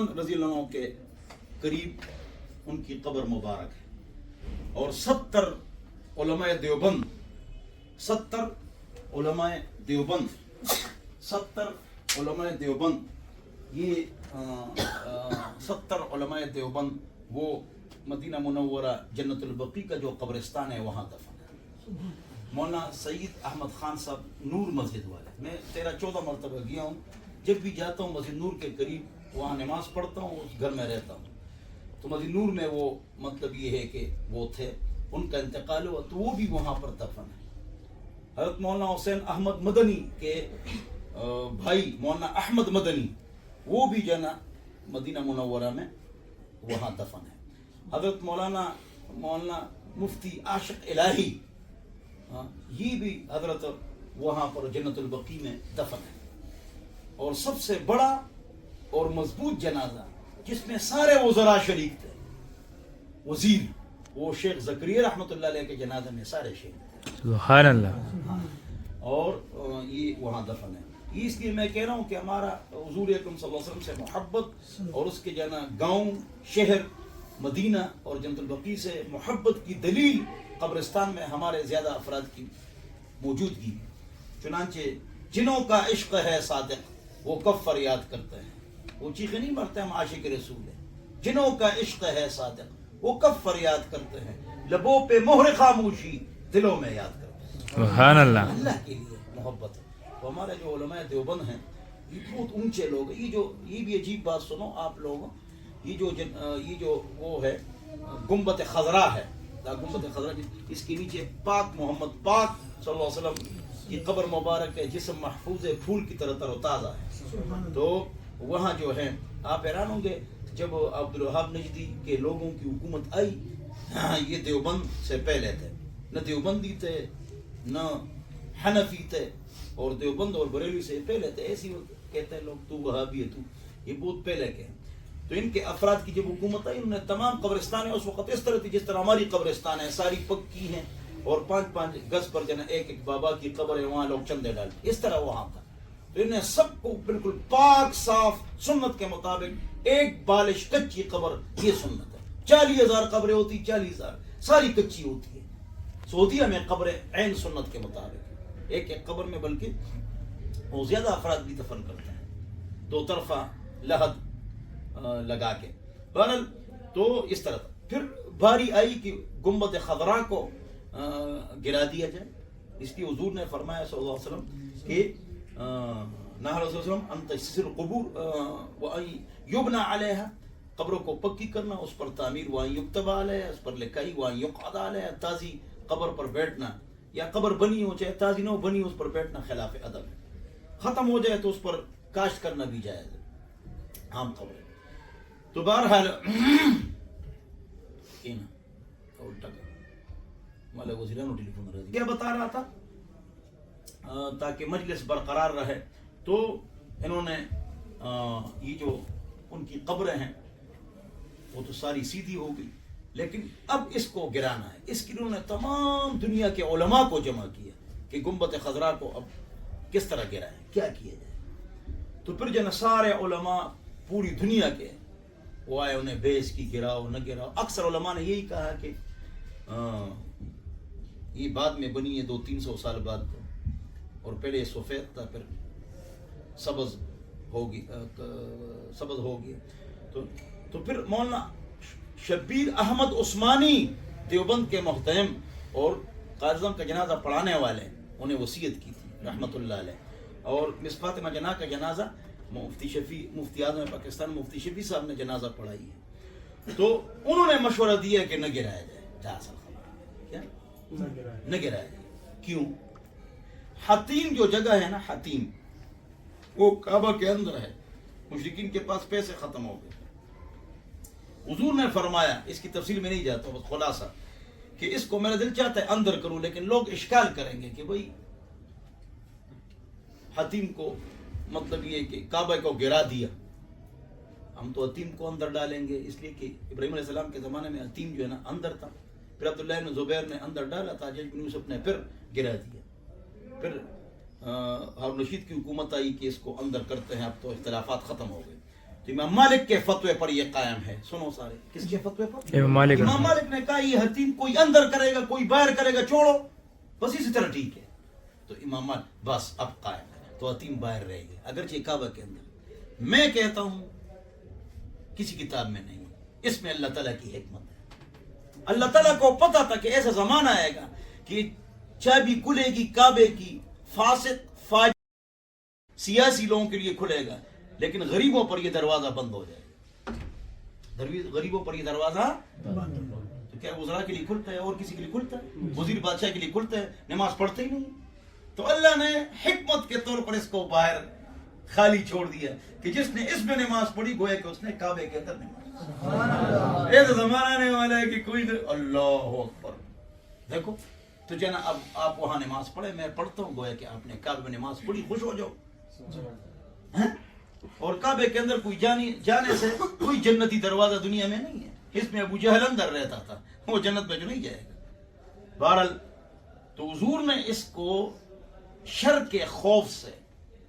عثمان رضی اللہ عنہ کے قریب ان کی قبر مبارک ہے، اور 70 علماء دیوبند 70 علماء دیوبند یہ 70 علماء دیوبند وہ مدینہ منورہ جنت البقیع کا جو قبرستان ہے وہاں دفن ہے۔ مولانا سعید احمد خان صاحب نور مسجد والے، میں 13-14 مرتبہ گیا ہوں، جب بھی جاتا ہوں مسجد نور کے قریب وہاں نماز پڑھتا ہوں، اس گھر میں رہتا ہوں۔ تو مسجد نور میں وہ مطلب یہ ہے کہ وہ تھے، ان کا انتقال ہوا تو وہ بھی وہاں پر دفن ہے۔ حضرت مولانا حسین احمد مدنی کے بھائی مولانا احمد مدنی وہ بھی جو ہے نا مدینہ منورہ میں وہاں دفن ہے۔ حضرت مولانا مفتی عاشق الہی یہ بھی حضرت وہاں پر جنت البقیع میں دفن ہے۔ اور سب سے بڑا اور مضبوط جنازہ جس میں سارے وزراء شریک تھے، وزیر وہ شیخ زکریا رحمۃ اللہ علیہ کے جنازے میں سارے شریک تھے، سبحان اللہ۔ اور یہ وہاں دفن ہے۔ اس لیے میں کہہ رہا ہوں کہ ہمارا حضور اکرم صلی اللہ علیہ وسلم سے محبت اور اس کے جو ہے نا گاؤں شہر مدینہ اور جنت البقیع سے محبت کی دلیل قبرستان میں ہمارے زیادہ افراد کی موجودگی۔ چنانچہ جنہوں کا عشق ہے صادق وہ کب فریاد کرتے ہیں، وہ چیخیں نہیں مارتے ہم عاشق رسول ہیں۔ جنہوں کا عشق ہے صادق وہ کب فریاد کرتے ہیں، لبوں پہ مہر خاموشی دلوں میں یاد کرتے ہیں۔ سبحان اللہ۔ اللہ کے لیے محبت ہے۔ تو ہمارے جو علماء دیوبند ہیں یہ بہت اونچے لوگ ہیں۔ یہ بھی عجیب بات سنو آپ لوگ، یہ جو وہ ہے گنبد خضرا ہے، گنبد خضرا اس کے نیچے پاک محمد پاک صلی اللہ علیہ وسلم کی قبر مبارک ہے، جسم محفوظ ہے، پھول کی طرح تر و تازہ ہے۔ تو وہاں جو ہے آپ حیران ہوں گے جب عبدالوہاب نجدی کے لوگوں کی حکومت آئی، یہ دیوبند سے پہلے تھے، نہ دیوبندی تھے نہ حنفی تھے، اور دیوبند اور بریلوی سے پہلے تھے۔ ایسی کہتے ہیں لوگ تو وہابی ہے، تو یہ بہت پہلے کے ہیں۔ تو ان کے افراد کی جب حکومت آئی انہوں نے تمام قبرستانیں اس وقت اس طرح تھی جس طرح ہماری قبرستان ہے، ساری پکی ہیں، اور 5-5 گز پر جنا ایک بابا کی قبر ہے، وہاں لوگ چندے ڈالتے، اس طرح وہاں تھا۔ تو انہیں سب کو بالکل پاک صاف سنت کے مطابق ایک بالش کچی قبر، یہ سنت ہے۔ 40,000 قبریں ہوتی، 40,000 ساری کچی ہوتی ہے۔ سعودیہ میں قبریں عین سنت کے مطابق ایک قبر میں، بلکہ وہ زیادہ افراد بھی دفن کرتے ہیں، 2 طرفہ لحد لگا کے۔ بہرحال تو اس طرح پھر باری آئی کہ گنبد خضرا کو گرا دیا جائے، اس لیے حضور نے فرمایا صلی اللہ علیہ وسلم کہ نہا رسول وسلم ان تجسس القبور وان یبنى علیہا، قبروں کو پکی کرنا، اس پر تعمیر، وان یکتب علیہا، اس پر لکھائی، وان یقعد علیہا، تازی قبر پر بیٹھنا، یا قبر بنی ہو چاہے تازی نہ ہو، بنی اس پر بیٹھنا خلاف ادب ہے۔ ختم ہو جائے تو اس پر کاشت کرنا بھی جائز ہے، عام قبر۔ تو بہرحال کیا بتا رہا تھا، تاکہ مجلس برقرار رہے، تو انہوں نے یہ جو ان کی قبریں ہیں وہ تو ساری سیدھی ہو گئی، لیکن اب اس کو گرانا ہے۔ اس کے لیے انہوں نے تمام دنیا کے علماء کو جمع کیا کہ گنبد خضرا کو اب کس طرح گرائیں، کیا کیا جائے۔ تو پھر جو سارے علماء پوری دنیا کے وہ آئے، انہیں بیس کی گراؤ نہ گراؤ۔ اکثر علماء نے یہی کہا کہ یہ بعد میں بنی ہے 200-300 سال بعد، اور پہلے سفید تھا پھر سبز ہو گیا۔ تو پھر مولانا شبیر احمد عثمانی دیوبند کے محترم اور قائد اعظم کا جنازہ پڑھانے والے، انہیں وصیت کی تھی رحمۃ اللہ علیہ۔ اور مس فاطمہ جناح کا جنازہ مفتی اعظم پاکستان مفتی شفیع صاحب نے جنازہ پڑھائی ہے، تو انہوں نے مشورہ دیا کہ نہ گرایا جائے، کیا نہ گرایا جائے۔ کیوں؟ حتیم جو جگہ ہے نا، حتیم وہ کعبہ کے اندر ہے، مشرکین کے پاس پیسے ختم ہو گئے۔ حضور نے فرمایا، اس کی تفصیل میں نہیں جاتا، بس خلاصہ کہ اس کو میرا دل چاہتا ہے اندر کروں، لیکن لوگ اشکال کریں گے کہ بھئی حتیم کو مطلب یہ کہ کعبہ کو گرا دیا، ہم تو حتیم کو اندر ڈالیں گے، اس لیے کہ ابراہیم علیہ السلام کے زمانے میں حتیم جو ہے نا اندر تھا، پھر عبداللہ بن زبیر نے اندر ڈالا تھا، حجاج بن یوسف نے پھر گرا دیا، پھر ہارون رشید کی حکومت آئی کہ اس کو اندر کرتے ہیں، اب تو اختلافات ختم ہو گئے۔ تو امام مالک کے فتوے پر یہ قائم ہے. سنو سارے, کس کے فتوے پر؟ امام مالک. امام مالک نے کہا یہ حتیم کوئی اندر کرے گا کوئی باہر کرے گا, چھوڑو بس اسی طرح ٹھیک ہے. تو امام مالک بس اب قائم ہے, تو حتیم باہر رہے گی اگرچہ کعبہ کے اندر. میں کہتا ہوں کسی کتاب میں نہیں, اس میں اللہ تعالیٰ کی حکمت ہے. اللہ تعالیٰ کو پتا تھا کہ ایسا زمانہ آئے گا کہ چابی کھلے گی کعبے کی فاسق فاجر سیاسی لوگوں کے لیے کھلے گا, لیکن غریبوں پر یہ دروازہ بند ہو جائے گا. غریبوں پر یہ دروازہ تو کیا وزراء کے لیے کھلتا ہے اور کسی کے لیے کھلتا ہے؟ وزیر بادشاہ کے لیے کھلتا ہے, نماز پڑھتے ہی نہیں. تو اللہ نے حکمت کے طور پر اس کو باہر خالی چھوڑ دیا کہ جس نے اس میں نماز پڑھی گویا کہ اس نے کعبے کے اندر نماز. ایسا زمانہ آنے والا ہے کہ کوئی اللہ اکبر. دیکھو تو جنا اب آپ وہاں نماز پڑھے, میں پڑھتا ہوں, گویا کہ آپ نے کعبے میں نماز پڑھی, خوش ہو جاؤ. اور کعبے کے اندر کوئی جانے سے کوئی جنتی دروازہ دنیا میں نہیں ہے. اس میں ابو جہل اندر رہتا تھا, وہ جنت میں جو نہیں جائے گا. بہرحال تو حضور نے اس کو شر کے خوف سے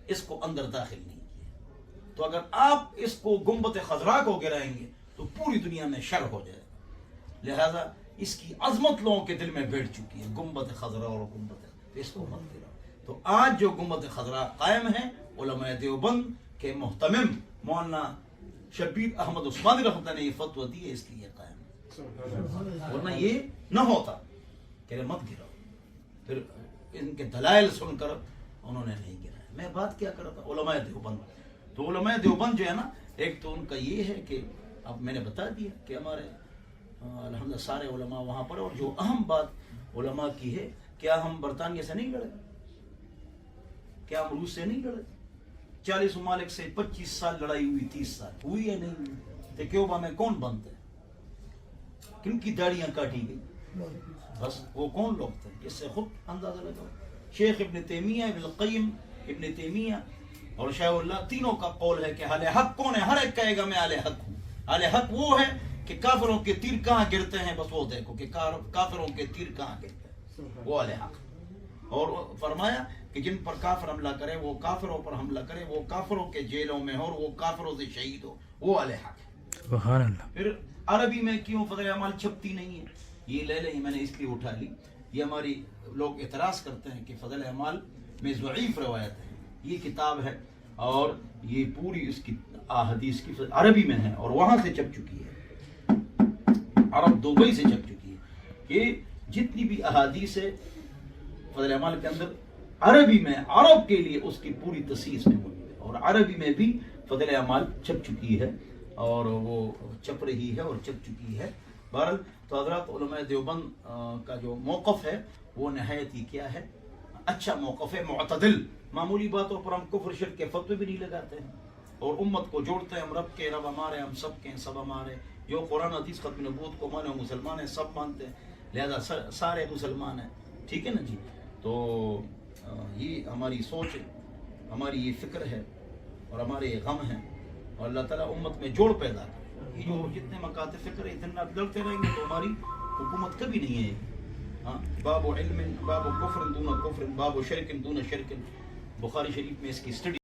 اس کو اندر داخل نہیں کیا. تو اگر آپ اس کو گنبد خضراء کو گرائیں گے تو پوری دنیا میں شر ہو جائے گا. لہذا اس کی عظمت لوگوں کے دل میں بیٹھ چکی ہے, گنبد خضراء اور گنبد, اس کو مت گراؤ. تو آج جو گنبد خضراء قائم ہے, علماء دیوبند کے محتمم مولانا شبیر احمد عثمانی رحمۃ اللہ نے یہ فتویٰ دی ہے, اس لیے قائم ہے. ورنہ یہ نہ ہوتا کہ مت گراؤ. پھر ان کے دلائل سن کر انہوں نے نہیں گرایا. میں بات کیا کر رہا تھا علماء دیوبند. تو علماء دیوبند جو ہے نا, ایک تو ان کا یہ ہے کہ اب میں نے بتا دیا کہ ہمارے الحمدللہ سارے علماء وہاں پر, اور جو اہم بات علماء کی ہے, کیا ہم برطانیہ سے نہیں لڑے, کیا ہم روس سے نہیں لڑے؟ 40 ممالک سے 25 سال لڑائی ہوئی, 30 سال ہوئی یا نہیں ہوئی؟ تو کیوبا میں کون بند ہے, کن کی داڑیاں کاٹی گئی, بس وہ کون لوگ تھے؟ اس سے خود اندازہ لگاؤ. شیخ ابن تیمیہ, ابن القیم ابن تیمیہ اور شاہ اللہ تینوں کا قول ہے کہ اہل حق کون ہے. ہر ایک کہے گا میں اہل حق ہوں. اہل حق وہ ہے کہ کافروں کے تیر کہاں گرتے ہیں, بس وہ دیکھو کہ کافروں کے تیر کہاں گرتے ہیں, وہ اہل حق. اور فرمایا کہ جن پر کافر حملہ کرے, وہ کافروں پر حملہ کرے, وہ کافروں کے جیلوں میں ہو اور وہ کافروں سے شہید ہو, وہ اہل حق ہے. سبحان اللہ. پھر عربی میں کیوں فضل اعمال چھپتی نہیں ہے, یہ لے لیں, میں نے اس لیے اٹھا لی. یہ ہماری لوگ اعتراض کرتے ہیں کہ فضل اعمال میں ضعیف روایت ہے. یہ کتاب ہے اور یہ پوری اس کی احادیث کی عربی میں ہے, اور وہاں سے چھپ چکی ہے, عرب دبئی سے چھپ چکی ہے. کہ جتنی بھی احادیث ہے فضل اعمال کے اندر عربی میں, عرب کے لیے اس کی پوری تصحیح میں موجود ہے, اور عربی میں بھی فضل اعمال چھپ چکی ہے, اور وہ چھپ رہی ہے اور چھپ چکی ہے. بہرحال تو حضرات علماء دیوبند کا جو موقف ہے وہ نہایت ہی کیا ہے, اچھا موقف ہے, معتدل. معمولی باتوں پر ہم کفر شرک کے فتوے بھی نہیں لگاتے ہیں, اور امت کو جوڑتے ہیں. ہم رب کے رب ہمارے, ہم سب کے ہیں, سب ہمارے. جو قرآن حدیث ختم نبوت کو مانے مسلمان ہیں, سب مانتے ہیں, لہذا سارے مسلمان ہیں. ٹھیک ہے نا جی. تو یہ ہماری سوچ ہے, ہماری یہ فکر ہے, اور ہمارے یہ غم ہیں, اور اللہ تعالیٰ امت میں جوڑ پیدا کرے. یہ جو جتنے مکاتب فکر ہے اتنا لڑتے رہیں گے تو ہماری حکومت کبھی نہیں ہے. ہاں, باب علم باب کفر دون کفر باب شرک دون شرک, بخاری شریف میں اس کی اسٹڈی